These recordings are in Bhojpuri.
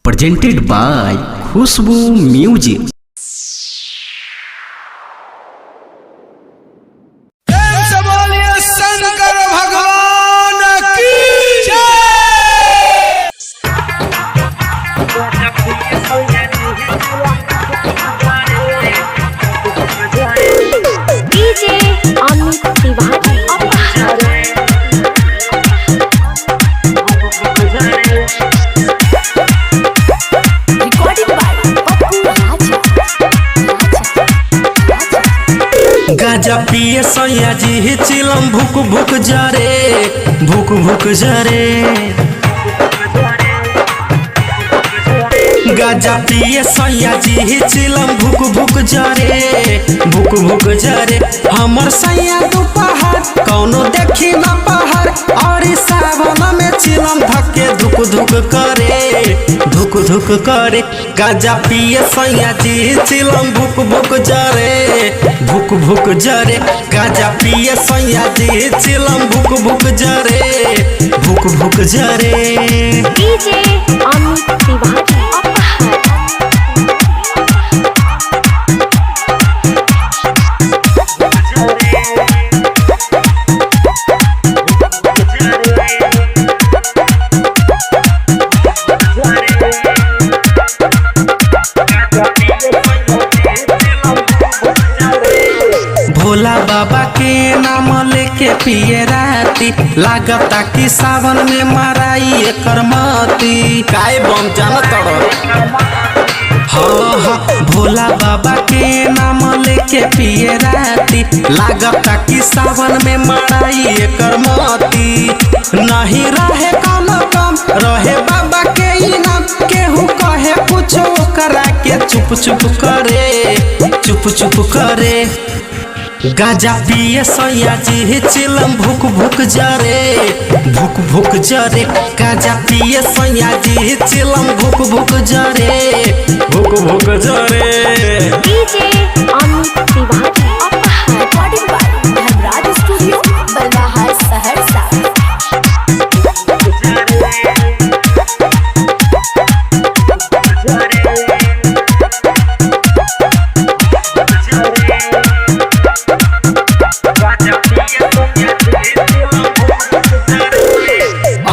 presented by Khushbu Music। Shankar भगवान की DJ Amit Tiwari recording by Pappu Raja. गाजा पिए सैया जी चिलम भुक भुक जरे भुक भुक जरे। गाजा पिए सैया जी चिलम भुक भुक जरे भुक भुक जरे। हमर सैया दोपहर कौनो देखी न पहर और सावन में चिलम धक्के धुक धुक करे धुक धुक करे। गाजा पिए सैया जी चिलम भुक भुक जरे भुक भुक जरे। गाजा पिए सैया जी चिलम भुक भुक जरे भुक भुक जरे। डीजे अमित तिवारी भोला बाबा के नाम लेके पिए राती लागता कि सावन में माराई एकर माती। काय बम जान तड़ो हाँ हाँ। भोला बाबा के नाम लेके पिए राती लागता कि सावन में माराई एकर माती। नहीं रहे काला कम रहे बाबा के इनाम केहू कहे कुछ करा के चुप चुप करे चुप चुप करे। गाजा पिए सैया जी चिलम भुक भुक जरे भुक भुक जरे। गाजा पिए सैया जी चिलम भुक भुक जरे भुक भुक जरे। DJ Amit Tiwari recording by Dhanraj studio Balwaha Saharsa.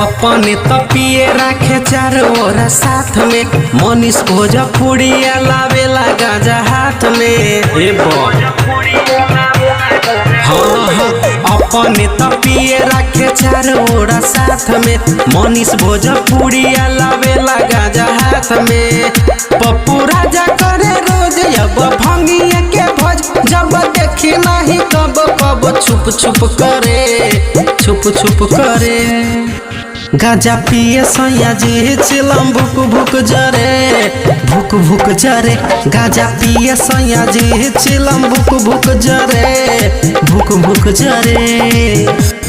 अपने तो पिए राखे चारों ओर साथ में मनीष भोजपुरिया लावेला गाजा हाथ में। हाँ हाँ। अपने तो पिए राखे चारों ओर साथ में मनीष भोजपुरिया लावेला गाजा हाथ में। पप्पू राजा करे रोज अब भंगिए के भोज जब देखी नहीं कब कब छुप छुप करे छुप छुप करे। गाजा पिए सैया जी चिलम भुक भुक जरे भुक भुक जरे। गाजा पिए सैया जी चिलम भुक भुक जरे भुक भुक जरे।